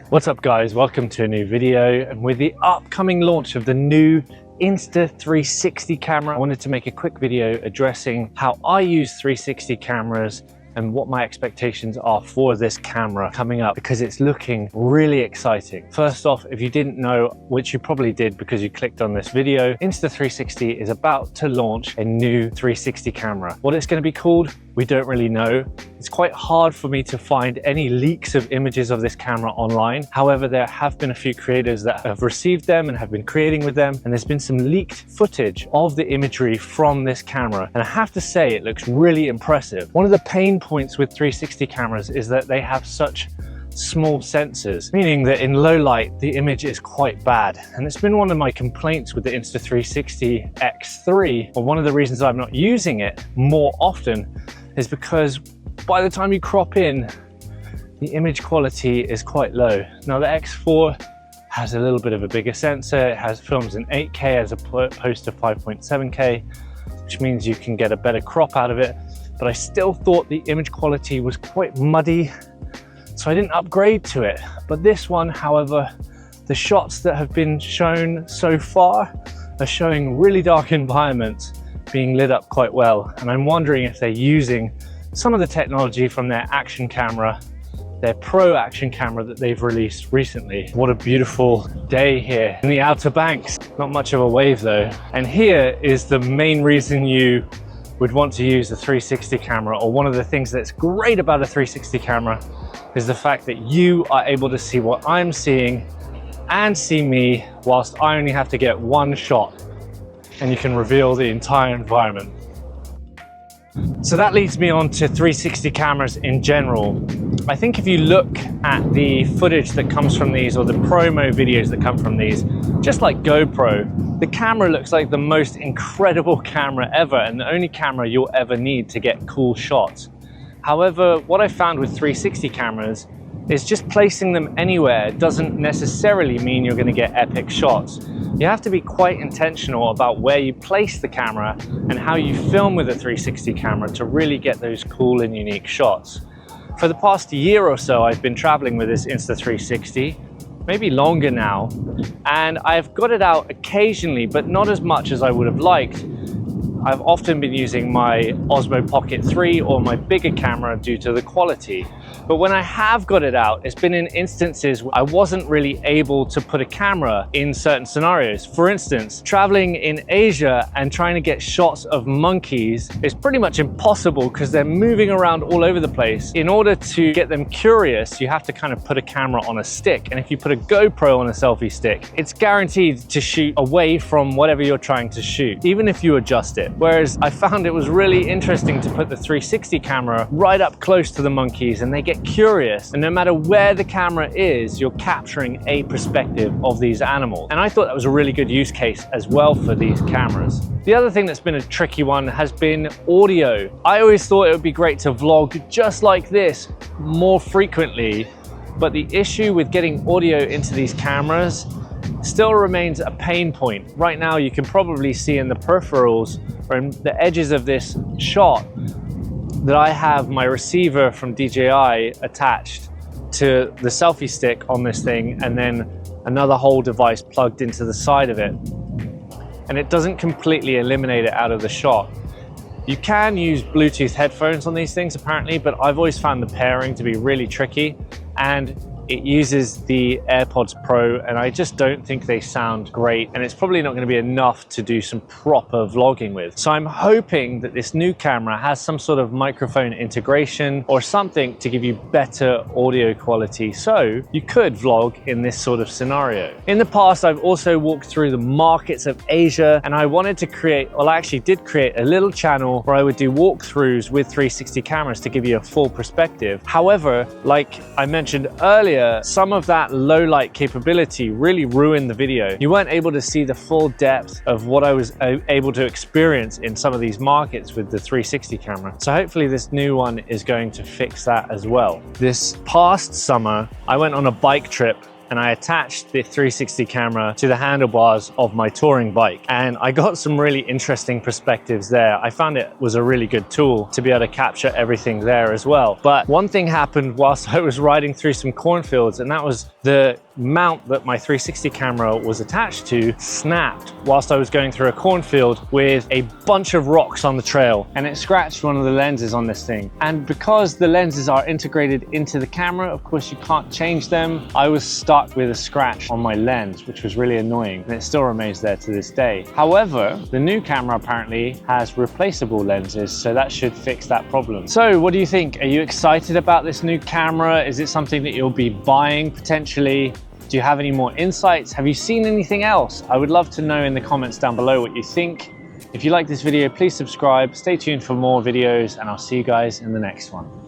What's up guys, welcome to a new video, and with the upcoming launch of the new Insta 360 camera, I wanted to make a quick video addressing how I use 360 cameras and what my expectations are for this camera coming up, because it's looking really exciting. First off, if you didn't know, which you probably did because you clicked on this video, Insta 360 is about to launch a new 360 camera. What it's going to be called, we don't really know. It's quite hard for me to find any leaks of images of this camera online. However, there have been a few creators that have received them and have been creating with them, and there's been some leaked footage of the imagery from this camera, and I have to say it looks really impressive. One of the pain points with 360 cameras is that they have such small sensors, meaning that in low light the image is quite bad, and it's been one of my complaints with the Insta 360 X3, or one of the reasons I'm not using it more often is because by the time you crop in, the image quality is quite low. Now the X4 has a little bit of a bigger sensor, it has films in 8K as opposed to 5.7K, which means you can get a better crop out of it, but I still thought the image quality was quite muddy, so I didn't upgrade to it. But this one, however, the shots that have been shown so far are showing really dark environments being lit up quite well, and I'm wondering if they're using some of the technology from their action camera, their Pro action camera that they've released recently. What a beautiful day here in the Outer Banks. Not much of a wave though. And here is the main reason you would want to use a 360 camera, or one of the things that's great about a 360 camera is the fact that you are able to see what I'm seeing and see me, whilst I only have to get one shot, and you can reveal the entire environment. So that leads me on to 360 cameras in general. I think if you look at the footage that comes from these, or the promo videos that come from these, just like GoPro, the camera looks like the most incredible camera ever, and the only camera you'll ever need to get cool shots. However, what I found with 360 cameras is just placing them anywhere doesn't necessarily mean you're going to get epic shots. You have to be quite intentional about where you place the camera and how you film with a 360 camera to really get those cool and unique shots. For the past year or so, I've been traveling with this Insta 360, maybe longer now, and I've got it out occasionally, but not as much as I would have liked. I've often been using my Osmo Pocket 3 or my bigger camera due to the quality. But when I have got it out, it's been in instances where I wasn't really able to put a camera in certain scenarios. For instance, traveling in Asia and trying to get shots of monkeys is pretty much impossible because they're moving around all over the place. In order to get them curious, you have to kind of put a camera on a stick. And if you put a GoPro on a selfie stick, it's guaranteed to shoot away from whatever you're trying to shoot, even if you adjust it. Whereas I found it was really interesting to put the 360 camera right up close to the monkeys, and they get curious, and no matter where the camera is, you're capturing a perspective of these animals. And I thought that was a really good use case as well for these cameras. The other thing that's been a tricky one has been audio. I always thought it would be great to vlog just like this more frequently, but the issue with getting audio into these cameras still remains a pain point. Right now you can probably see in the peripherals or in the edges of this shot that I have my receiver from DJI attached to the selfie stick on this thing, and then another whole device plugged into the side of it. And it doesn't completely eliminate it out of the shot. You can use Bluetooth headphones on these things apparently, but I've always found the pairing to be really tricky, and it uses the AirPods Pro, and I just don't think they sound great, and it's probably not going to be enough to do some proper vlogging with. So I'm hoping that this new camera has some sort of microphone integration or something to give you better audio quality, so you could vlog in this sort of scenario. In the past, I've also walked through the markets of Asia, and I wanted to create, well, I actually did create a little channel where I would do walkthroughs with 360 cameras to give you a full perspective. However, like I mentioned earlier, some of that low light capability really ruined the video. You weren't able to see the full depth of what I was able to experience in some of these markets with the 360 camera. So hopefully this new one is going to fix that as well. This past summer, I went on a bike trip and I attached the 360 camera to the handlebars of my touring bike. And I got some really interesting perspectives there. I found it was a really good tool to be able to capture everything there as well. But one thing happened whilst I was riding through some cornfields, and that was the mount that my 360 camera was attached to snapped whilst I was going through a cornfield with a bunch of rocks on the trail, and it scratched one of the lenses on this thing. And because the lenses are integrated into the camera, of course you can't change them, I was stuck with a scratch on my lens, which was really annoying, and it still remains there to this day. However, the new camera apparently has replaceable lenses, so that should fix that problem. So what do you think? Are you excited about this new camera? Is it something that you'll be buying potentially? Do you have any more insights? Have you seen anything else? I would love to know in the comments down below what you think. If you like this video, please subscribe, stay tuned for more videos, and I'll see you guys in the next one.